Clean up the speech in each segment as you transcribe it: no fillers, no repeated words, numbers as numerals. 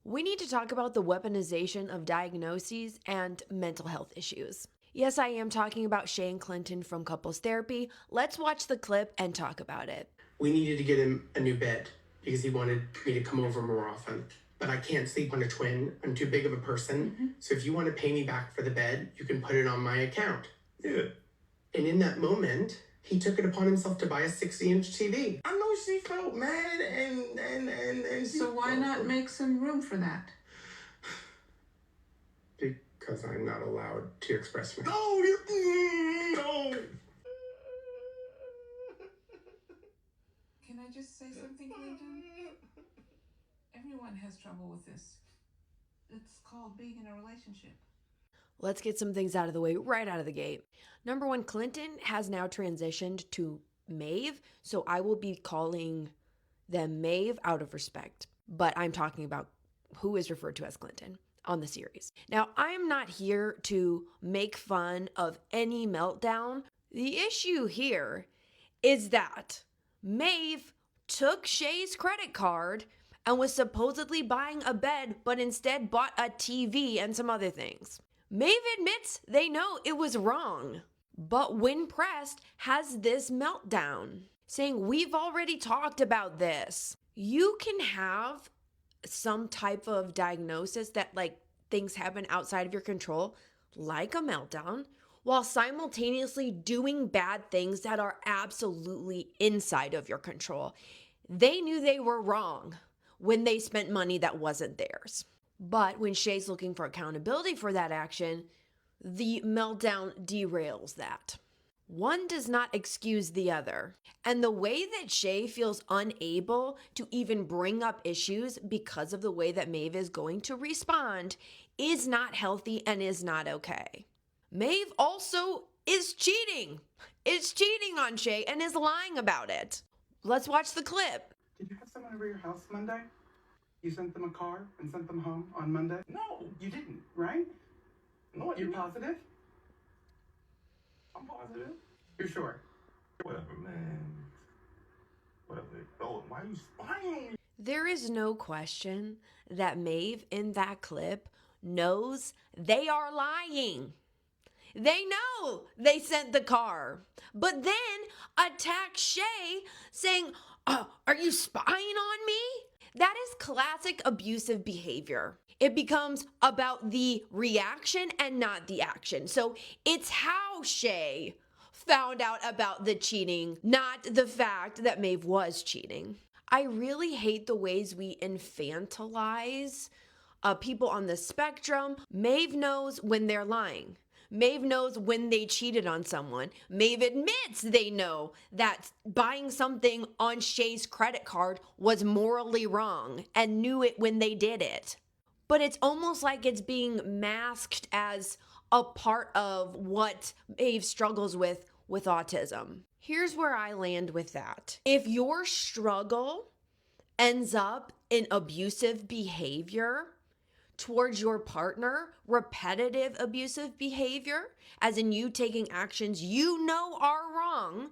We need to talk about the weaponization of diagnoses and mental health issues. Yes, I am talking about Shay and Clinton from Couples Therapy. Let's watch the clip and talk about it. We needed to get him a new bed because he wanted me to come over more often. But I can't sleep on a twin. I'm too big of a person. So if you want to pay me back for the bed, you can put it on my account. Yeah. And in that moment, he took it upon himself to buy a 60-inch TV. I know she felt mad and So why not make some room for that? Because I'm not allowed to express myself. No. Can I just say something, Clinton? Everyone has trouble with this. It's called being in a relationship. Let's get some things out of the way right out of the gate. Number one, Clinton has now transitioned to Maeve, so I will be calling them Maeve out of respect. But I'm talking about who is referred to as Clinton on the series. Now, I am not here to make fun of any meltdown. The issue here is that Maeve took Shay's credit card and was supposedly buying a bed, but instead bought a TV and some other things. Maeve admits they know it was wrong, but when pressed, has this meltdown, saying, "We've already talked about this." You can have some type of diagnosis that things happen outside of your control, like a meltdown, while simultaneously doing bad things that are absolutely inside of your control. They knew they were wrong when they spent money that wasn't theirs. But when Shay's looking for accountability for that action, the meltdown derails that. One does not excuse the other. And the way that Shay feels unable to even bring up issues because of the way that Maeve is going to respond is not healthy and is not okay. Maeve also is cheating. Is cheating on Shay and is lying about it. Let's watch the clip. Did you have someone over your house Monday? You sent them a car and sent them home on Monday? No. You didn't, right? No, I You're didn't. positive? I'm positive. You're sure? Whatever, man. Whatever. Oh, why are you spying on me? There is no question that Maeve in that clip knows they are lying. They know they sent the car, but then attack Shay saying, "Are you spying on me?" That is classic abusive behavior. It becomes about the reaction and not the action. So it's how Shay found out about the cheating, not the fact that Maeve was cheating. I really hate the ways we infantilize people on the spectrum. Maeve knows when they're lying. Maeve knows when they cheated on someone. Maeve admits they know that buying something on Shay's credit card was morally wrong and knew it when they did it. But it's almost like it's being masked as a part of what Maeve struggles with autism. Here's where I land with that. If your struggle ends up in abusive behavior towards your partner, repetitive abusive behavior, as in you taking actions you know are wrong,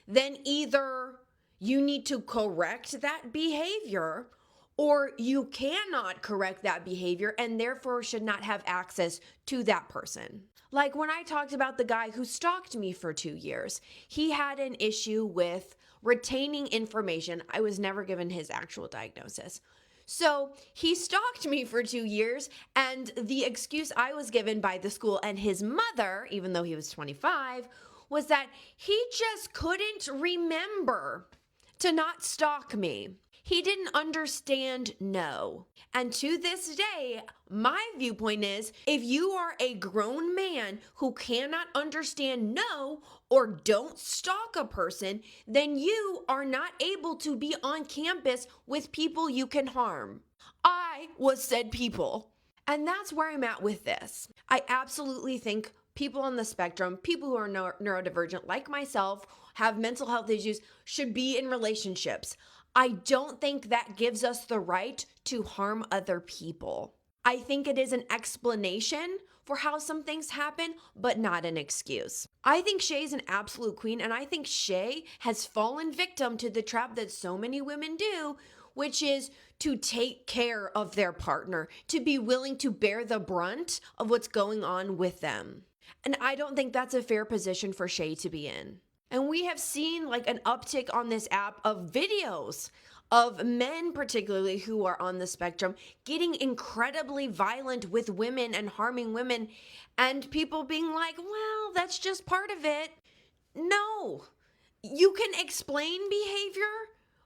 then either you need to correct that behavior or you cannot correct that behavior and therefore should not have access to that person. Like when I talked about the guy who stalked me for 2 years, he had an issue with retaining information. I was never given his actual diagnosis. So he stalked me for 2 years, and the excuse I was given by the school and his mother, even though he was 25, was that he just couldn't remember to not stalk me. He didn't understand no. And to this day, my viewpoint is if you are a grown man who cannot understand no or don't stalk a person, then you are not able to be on campus with people you can harm. I was said people. And that's where I'm at with this. I absolutely think people on the spectrum, people who are neurodivergent like myself, have mental health issues, should be in relationships. I don't think that gives us the right to harm other people. I think it is an explanation for how some things happen, but not an excuse. I think Shay's an absolute queen, and I think Shay has fallen victim to the trap that so many women do, which is to take care of their partner, to be willing to bear the brunt of what's going on with them. And I don't think that's a fair position for Shay to be in. And we have seen like an uptick on this app of videos of men, particularly who are on the spectrum, getting incredibly violent with women and harming women, and people being like, well, that's just part of it. No, you can explain behavior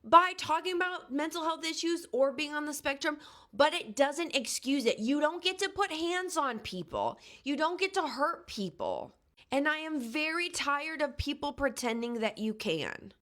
by talking about mental health issues or being on the spectrum, but it doesn't excuse it. You don't get to put hands on people. You don't get to hurt people. And I am very tired of people pretending that you can.